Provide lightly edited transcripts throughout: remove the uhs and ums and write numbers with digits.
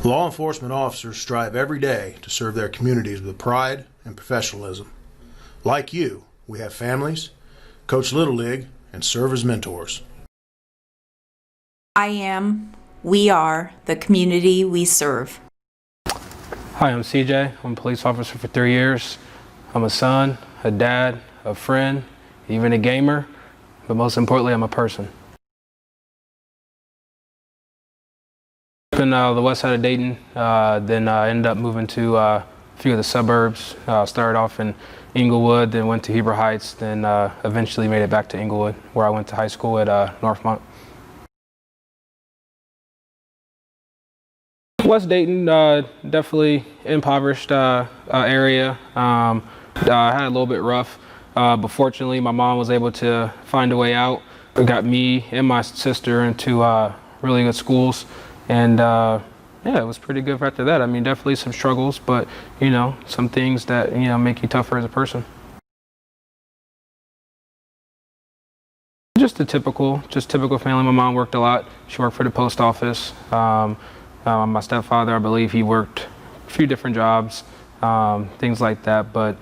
Law enforcement officers strive every day to serve their communities with pride and professionalism. Like you, we have families, coach Little League, and serve as mentors. We are the community we serve. Hi, I'm CJ. I'm a police officer for 3 years. I'm a son, a dad, a friend, even a gamer, but most importantly, I'm a person. In the west side of Dayton, then I ended up moving to a few of the suburbs. Started off in Inglewood, then went to Heber Heights, then eventually made it back to Inglewood, where I went to high school at Northmont. West Dayton, definitely impoverished area. I had a little bit rough, but fortunately my mom was able to find a way out. It got me and my sister into really good schools, and yeah, it was pretty good after that. I mean, definitely some struggles, but you know, some things that make you tougher as a person. Just typical family. My mom worked a lot. She worked for the post office. My stepfather, I believe he worked a few different jobs, things like that. But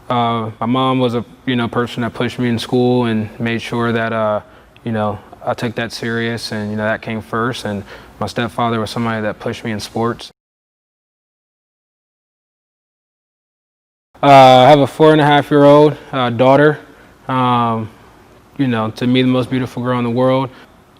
my mom was a person that pushed me in school and made sure that I took that serious, and that came first. And my stepfather was somebody that pushed me in sports. I have a 4.5-year-old daughter. To me, the most beautiful girl in the world.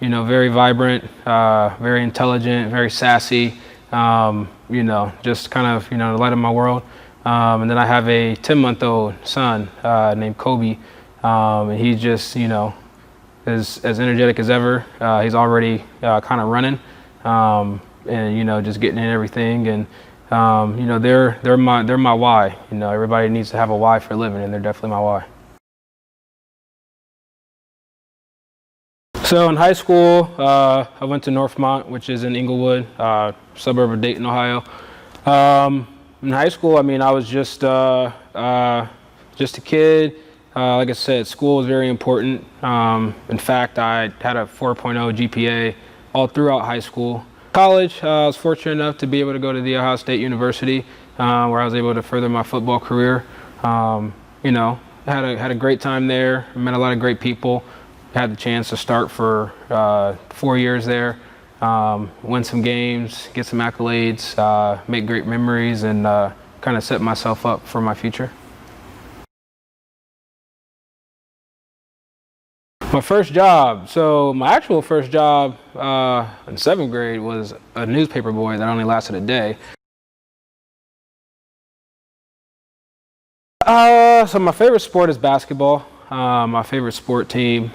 Very vibrant, very intelligent, very sassy, just kind of, the light of my world. And then I have a 10-month-old son named Kobe, and he's just, as energetic as ever. He's already kind of running, and, just getting in everything. And, they're my why. Everybody needs to have a why for living, and they're definitely my why. So in high school, I went to Northmont, which is in Inglewood, suburb of Dayton, Ohio. In high school, I mean, I was just a kid. Like I said, school was very important. In fact, I had a 4.0 GPA all throughout high school. College, I was fortunate enough to be able to go to The Ohio State University, where I was able to further my football career. Had a great time there. Met a lot of great people. Had the chance to start for 4 years there, win some games, get some accolades, make great memories, and kind of set myself up for my future. My first job, so my actual first job in 7th grade was a newspaper boy that only lasted a day. So my favorite sport is basketball. My favorite sport team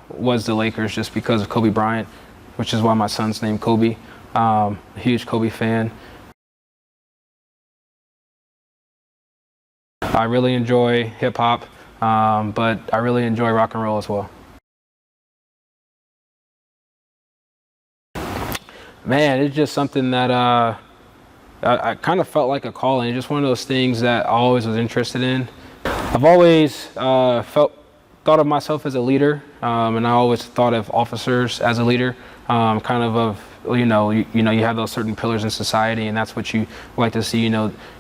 was the Lakers, just because of Kobe Bryant, which is why my son's named Kobe. A huge Kobe fan. I really enjoy hip hop, but I really enjoy rock and roll as well. Man, it's just something that I kind of felt like a calling. It's just one of those things that I always was interested in. I've always thought of myself as a leader, and I always thought of officers as a leader. You have those certain pillars in society, and that's what you like to see.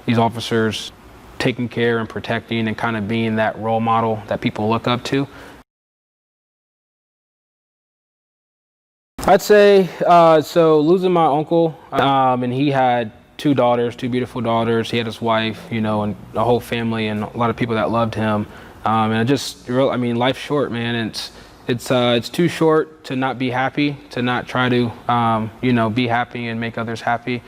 These officers taking care and protecting, and kind of being that role model that people look up to. I'd say so. Losing my uncle, and he had two beautiful daughters. He had his wife, and a whole family, and a lot of people that loved him. And life's short, man. It's too short to not be happy, to not try to, be happy and make others happy.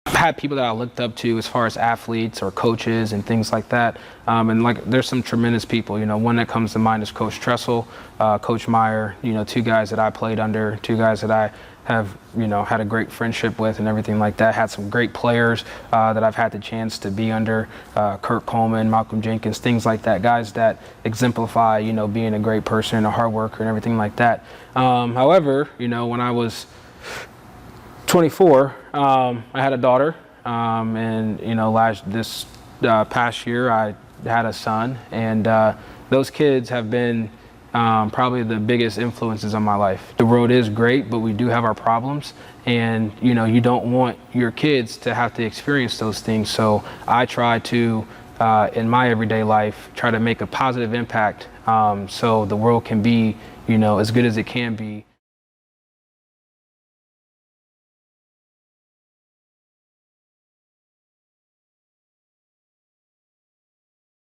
I had people that I looked up to as far as athletes or coaches and things like that. There's some tremendous people. One that comes to mind is Coach Tressel, Coach Meyer. Two guys that I played under, two guys that I have, had a great friendship with and everything like that. Had some great players that I've had the chance to be under, Kurt Coleman, Malcolm Jenkins, things like that. Guys that exemplify, being a great person and a hard worker and everything like that. However, when I was 24, I had a daughter, and this past year I had a son, and those kids have been probably the biggest influences on my life. The road is great, but we do have our problems, and you don't want your kids to have to experience those things. So I try to, in my everyday life, try to make a positive impact, so the world can be, as good as it can be.